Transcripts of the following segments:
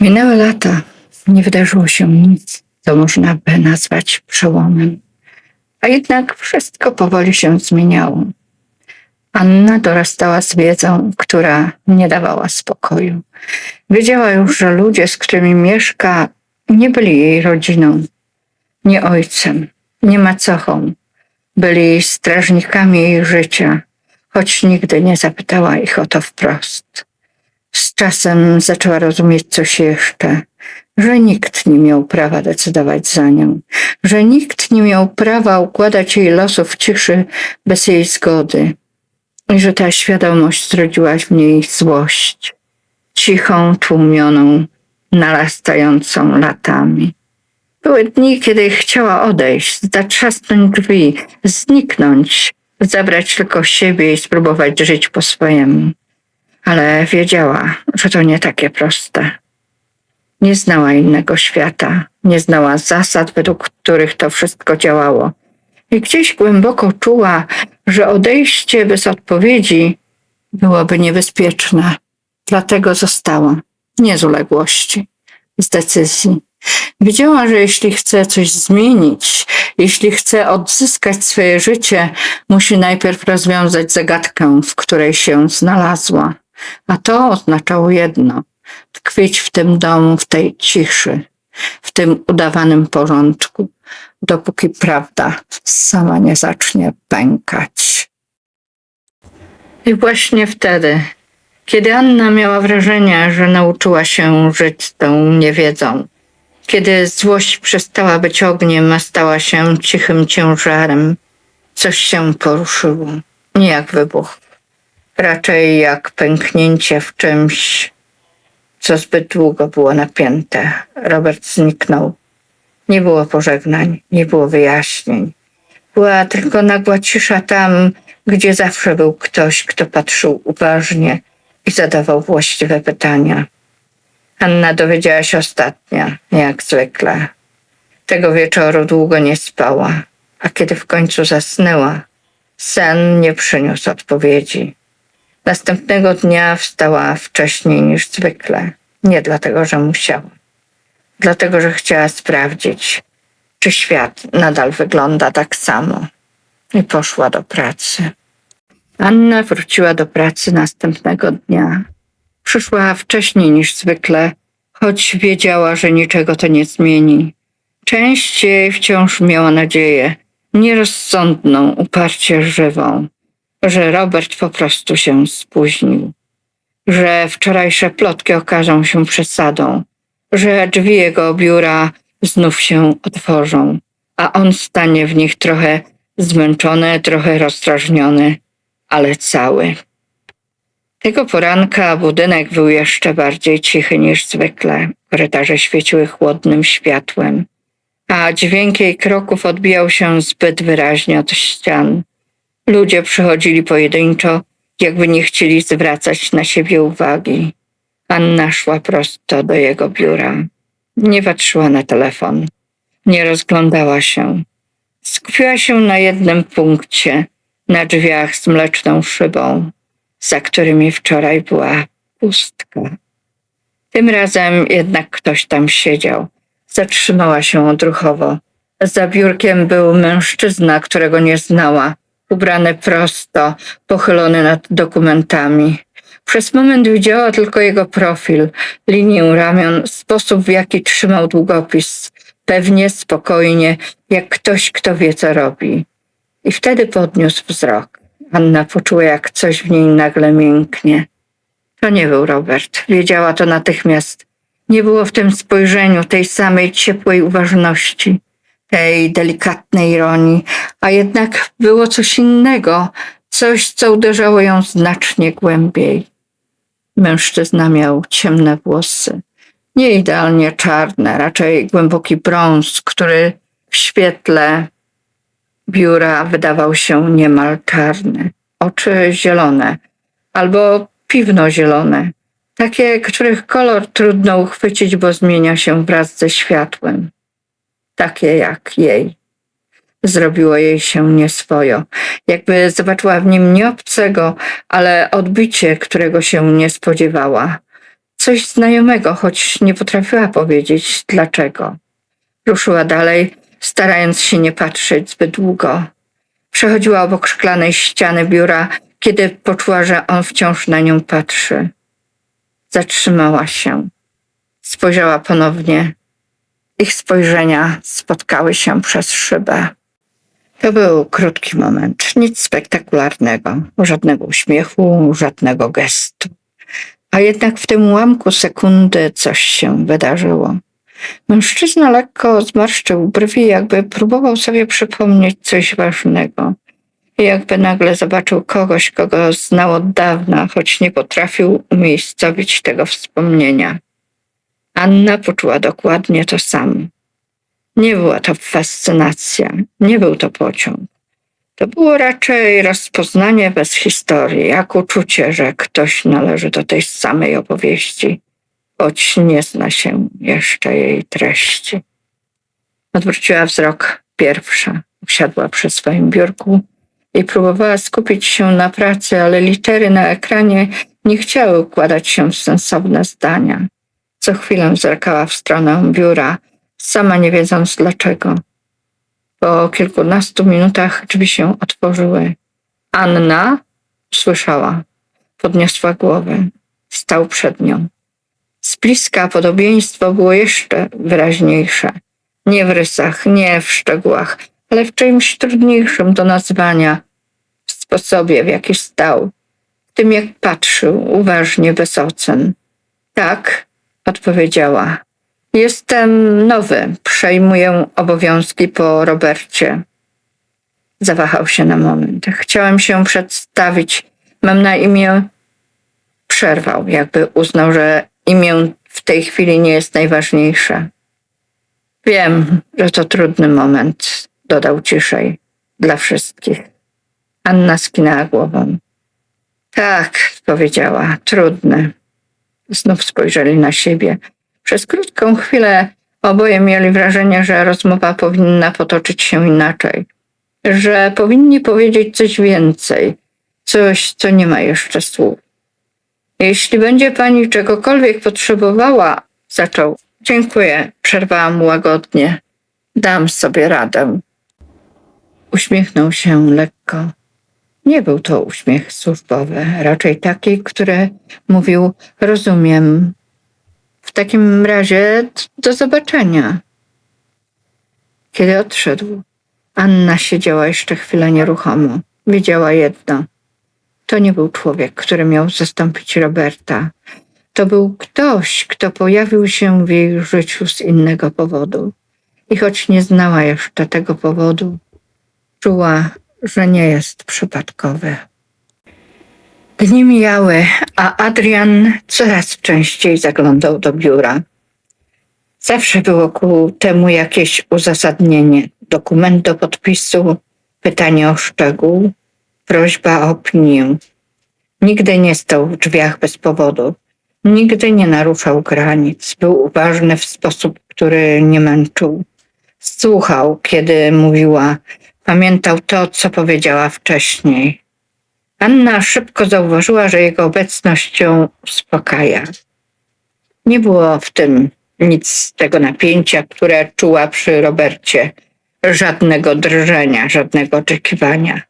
Minęły lata, nie wydarzyło się nic, co można by nazwać przełomem. A jednak wszystko powoli się zmieniało. Anna dorastała z wiedzą, która nie dawała spokoju. Wiedziała już, że ludzie, z którymi mieszka, nie byli jej rodziną, nie ojcem, nie macochą. Byli strażnikami jej życia, choć nigdy nie zapytała ich o to wprost. Z czasem zaczęła rozumieć coś jeszcze, że nikt nie miał prawa decydować za nią, że nikt nie miał prawa układać jej losu w ciszy bez jej zgody i że ta świadomość zrodziła w niej złość, cichą, tłumioną, narastającą latami. Były dni, kiedy chciała odejść, zatrzasnąć drzwi, zniknąć, zabrać tylko siebie i spróbować żyć po swojemu. Ale wiedziała, że to nie takie proste. Nie znała innego świata, nie znała zasad, według których to wszystko działało. I gdzieś głęboko czuła, że odejście bez odpowiedzi byłoby niebezpieczne. Dlatego została. Nie z uległości, z decyzji. Wiedziała, że jeśli chce coś zmienić, jeśli chce odzyskać swoje życie, musi najpierw rozwiązać zagadkę, w której się znalazła. A to oznaczało jedno: tkwić w tym domu, w tej ciszy, w tym udawanym porządku, dopóki prawda sama nie zacznie pękać. I właśnie wtedy, kiedy Anna miała wrażenie, że nauczyła się żyć z tą niewiedzą, kiedy złość przestała być ogniem, a stała się cichym ciężarem, coś się poruszyło. Nie jak wybuch, raczej jak pęknięcie w czymś, co zbyt długo było napięte. Robert zniknął. Nie było pożegnań, nie było wyjaśnień. Była tylko nagła cisza tam, gdzie zawsze był ktoś, kto patrzył uważnie i zadawał właściwe pytania. Anna dowiedziała się ostatnia, jak zwykle. Tego wieczoru długo nie spała, a kiedy w końcu zasnęła, sen nie przyniósł odpowiedzi. Następnego dnia wstała wcześniej niż zwykle. Nie dlatego, że musiała. Dlatego, że chciała sprawdzić, czy świat nadal wygląda tak samo. I poszła do pracy. Anna wróciła do pracy następnego dnia. Przyszła wcześniej niż zwykle, choć wiedziała, że niczego to nie zmieni. Część jej wciąż miała nadzieję, nierozsądną, uparcie żywą, że Robert po prostu się spóźnił, że wczorajsze plotki okażą się przesadą, że drzwi jego biura znów się otworzą, a on stanie w nich trochę zmęczony, trochę rozdrażniony, ale cały. Tego poranka budynek był jeszcze bardziej cichy niż zwykle. Korytarze świeciły chłodnym światłem, a dźwięk jej kroków odbijał się zbyt wyraźnie od ścian. Ludzie przychodzili pojedynczo, jakby nie chcieli zwracać na siebie uwagi. Anna szła prosto do jego biura. Nie patrzyła na telefon, nie rozglądała się. Skupiła się na jednym punkcie, na drzwiach z mleczną szybą, za którymi wczoraj była pustka. Tym razem jednak ktoś tam siedział. Zatrzymała się odruchowo. Za biurkiem był mężczyzna, którego nie znała, ubrany prosto, pochylony nad dokumentami. Przez moment widziała tylko jego profil, linię ramion, sposób, w jaki trzymał długopis. Pewnie, spokojnie, jak ktoś, kto wie, co robi. I wtedy podniósł wzrok. Anna poczuła, jak coś w niej nagle mięknie. To nie był Robert. Wiedziała to natychmiast. Nie było w tym spojrzeniu tej samej ciepłej uważności, tej delikatnej ironii, a jednak było coś innego, coś, co uderzało ją znacznie głębiej. Mężczyzna miał ciemne włosy, nie idealnie czarne, raczej głęboki brąz, który w świetle biura wydawał się niemal czarny. Oczy zielone albo piwno-zielone, takie, których kolor trudno uchwycić, bo zmienia się wraz ze światłem. Takie jak jej. Zrobiło jej się nieswojo, jakby zobaczyła w nim nie obcego, ale odbicie, którego się nie spodziewała. coś znajomego, choć nie potrafiła powiedzieć dlaczego. Ruszyła dalej, starając się nie patrzeć zbyt długo. Przechodziła obok szklanej ściany biura, kiedy poczuła, że on wciąż na nią patrzy. Zatrzymała się. Spojrzała ponownie. Ich spojrzenia spotkały się przez szybę. To był krótki moment, nic spektakularnego, żadnego uśmiechu, żadnego gestu. A jednak w tym ułamku sekundy coś się wydarzyło. Mężczyzna lekko zmarszczył brwi, jakby próbował sobie przypomnieć coś ważnego. I jakby nagle zobaczył kogoś, kogo znał od dawna, choć nie potrafił umiejscowić tego wspomnienia. Anna poczuła dokładnie to samo. Nie była to fascynacja, nie był to pociąg. To było raczej rozpoznanie bez historii, jak uczucie, że ktoś należy do tej samej opowieści, choć nie zna się jeszcze jej treści. Odwróciła wzrok pierwsza, usiadła przy swoim biurku i próbowała skupić się na pracy, ale litery na ekranie nie chciały układać się w sensowne zdania. Co chwilę zerkała w stronę biura, sama nie wiedząc dlaczego. Po kilkunastu minutach drzwi się otworzyły. Anna usłyszała. Podniosła głowę. Stał przed nią. Z bliska podobieństwo było jeszcze wyraźniejsze. Nie w rysach, nie w szczegółach, ale w czymś trudniejszym do nazwania. W sposobie, w jaki stał. W tym, jak patrzył, uważnie, bez ocen. Tak, odpowiedziała. Jestem nowy, przejmuję obowiązki po Robercie. Zawahał się na moment. Chciałem się przedstawić. Mam na imię... Przerwał, jakby uznał, że imię w tej chwili nie jest najważniejsze. Wiem, że to trudny moment, dodał ciszej. Dla wszystkich. Anna skinęła głową. Tak, powiedziała, trudny. Znów spojrzeli na siebie. Przez krótką chwilę oboje mieli wrażenie, że rozmowa powinna potoczyć się inaczej. Że powinni powiedzieć coś więcej. Coś, co nie ma jeszcze słów. Jeśli będzie pani czegokolwiek potrzebowała, zaczął. Dziękuję, przerwałam łagodnie. Dam sobie radę. Uśmiechnął się lekko. Nie był to uśmiech służbowy, raczej taki, który mówił, rozumiem. W takim razie do zobaczenia. Kiedy odszedł, Anna siedziała jeszcze chwilę nieruchomo. Wiedziała jedno. To nie był człowiek, który miał zastąpić Roberta. To był ktoś, kto pojawił się w jej życiu z innego powodu. I choć nie znała jeszcze tego powodu, czuła, że nie jest przypadkowy. Dni mijały, a Adrian coraz częściej zaglądał do biura. Zawsze było ku temu jakieś uzasadnienie. Dokument do podpisu, pytanie o szczegół, prośba o opinię. Nigdy nie stał w drzwiach bez powodu. Nigdy nie naruszał granic. Był uważny w sposób, który nie męczył. Słuchał, kiedy mówiła. Pamiętał to, co powiedziała wcześniej. Anna szybko zauważyła, że jego obecność ją uspokaja. Nie było w tym nic z tego napięcia, które czuła przy Robercie. Żadnego drżenia, żadnego oczekiwania.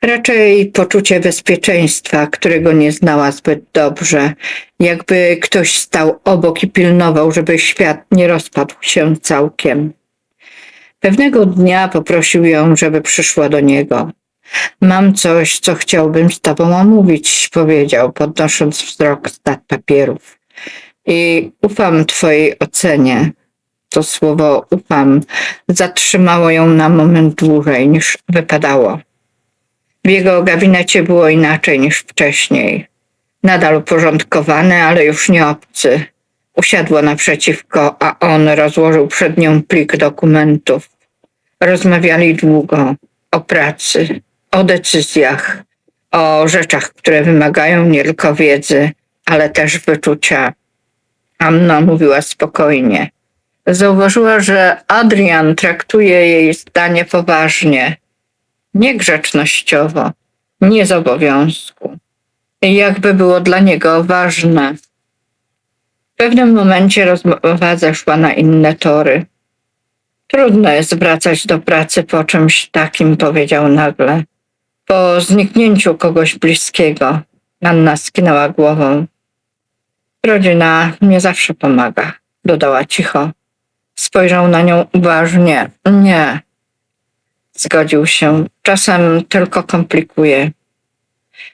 Raczej poczucie bezpieczeństwa, którego nie znała zbyt dobrze. Jakby ktoś stał obok i pilnował, żeby świat nie rozpadł się całkiem. Pewnego dnia poprosił ją, żeby przyszła do niego. Mam coś, co chciałbym z tobą omówić, powiedział, podnosząc wzrok z dat papierów. I ufam twojej ocenie. To słowo ufam zatrzymało ją na moment dłużej niż wypadało. W jego gabinecie było inaczej niż wcześniej. Nadal uporządkowany, ale już nie obcy. Usiadła naprzeciwko, a on rozłożył przed nią plik dokumentów. Rozmawiali długo o pracy, o decyzjach, o rzeczach, które wymagają nie tylko wiedzy, ale też wyczucia. Anna mówiła spokojnie. Zauważyła, że Adrian traktuje jej zdanie poważnie, nie grzecznościowo, nie z obowiązku. I jakby było dla niego ważne. pewnym momencie rozmowa zeszła na inne tory. Trudno jest wracać do pracy po czymś takim, powiedział nagle. Po zniknięciu kogoś bliskiego. Anna skinęła głową. Rodzina nie zawsze pomaga, dodała cicho. Spojrzał na nią uważnie. Nie. Zgodził się. Czasem tylko komplikuje.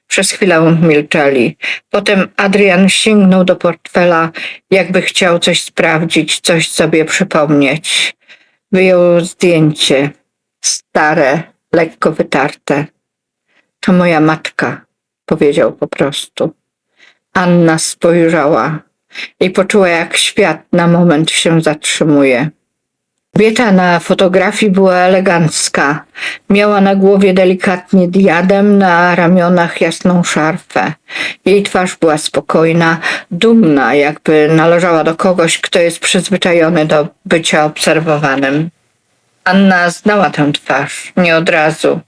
Przez chwilę milczeli. Potem Adrian sięgnął do portfela, jakby chciał coś sprawdzić, coś sobie przypomnieć. Wyjął zdjęcie. Stare, lekko wytarte. To moja matka, powiedział po prostu. Anna spojrzała i poczuła, jak świat na moment się zatrzymuje. Kobieta na fotografii była elegancka. Miała na głowie delikatnie diadem, na ramionach jasną szarfę. Jej twarz była spokojna, dumna, jakby należała do kogoś, kto jest przyzwyczajony do bycia obserwowanym. Anna znała tę twarz, nie od razu,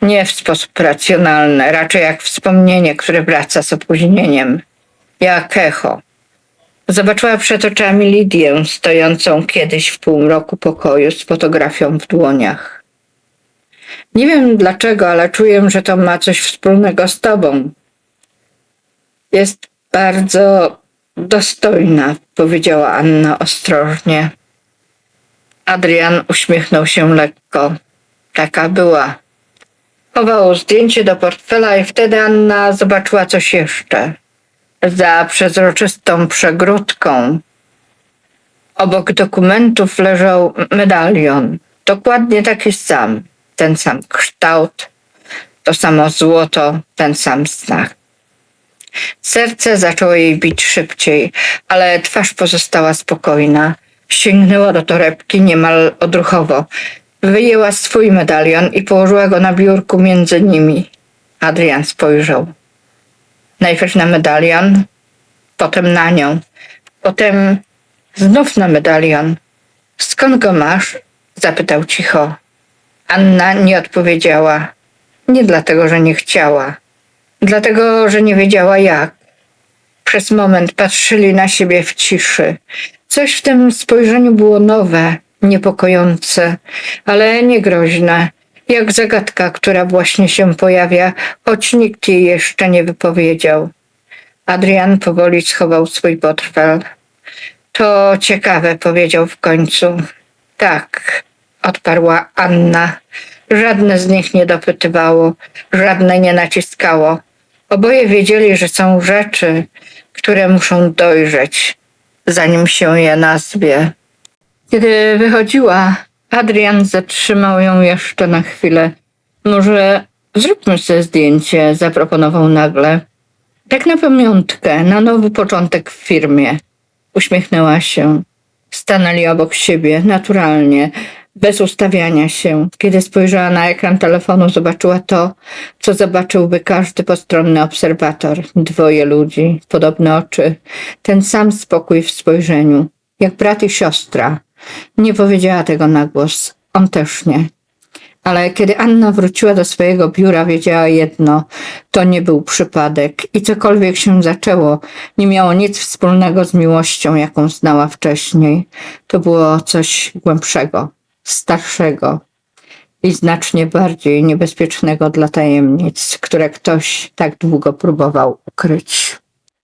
nie w sposób racjonalny, raczej jak wspomnienie, które wraca z opóźnieniem, jak echo. Zobaczyła przed oczami Lidię, stojącą kiedyś w półmroku pokoju z fotografią w dłoniach. Nie wiem dlaczego, ale czuję, że to ma coś wspólnego z tobą. Jest bardzo dostojna, powiedziała Anna ostrożnie. Adrian uśmiechnął się lekko. Taka była. Chował zdjęcie do portfela i wtedy Anna zobaczyła coś jeszcze. Za przezroczystą przegródką obok dokumentów leżał medalion. Dokładnie taki sam. Ten sam kształt, to samo złoto, ten sam znak. Serce zaczęło jej bić szybciej, ale twarz pozostała spokojna. Sięgnęła do torebki niemal odruchowo. Wyjęła swój medalion i położyła go na biurku między nimi. Adrian spojrzał. Najpierw na medalion, potem na nią, potem znów na medalion. Skąd go masz? Zapytał cicho. Anna nie odpowiedziała. Nie dlatego, że nie chciała. Dlatego, że nie wiedziała jak. Przez moment patrzyli na siebie w ciszy. Coś w tym spojrzeniu było nowe, niepokojące, ale nie groźne. Jak zagadka, która właśnie się pojawia, choć nikt jej jeszcze nie wypowiedział. Adrian powoli schował swój portfel. To ciekawe, powiedział w końcu. Tak, odparła Anna. Żadne z nich nie dopytywało, żadne nie naciskało. Oboje wiedzieli, że są rzeczy, które muszą dojrzeć, zanim się je nazwie. Kiedy wychodziła, Adrian zatrzymał ją jeszcze na chwilę. Może zróbmy sobie zdjęcie, zaproponował nagle. Tak na pamiątkę, na nowy początek w firmie. Uśmiechnęła się. Stanęli obok siebie, naturalnie, bez ustawiania się. Kiedy spojrzała na ekran telefonu, zobaczyła to, co zobaczyłby każdy postronny obserwator. Dwoje ludzi, podobne oczy, ten sam spokój w spojrzeniu, jak brat i siostra. Nie powiedziała tego na głos, on też nie. Ale kiedy Anna wróciła do swojego biura, wiedziała jedno, to nie był przypadek i cokolwiek się zaczęło, nie miało nic wspólnego z miłością, jaką znała wcześniej. To było coś głębszego, starszego i znacznie bardziej niebezpiecznego dla tajemnic, które ktoś tak długo próbował ukryć.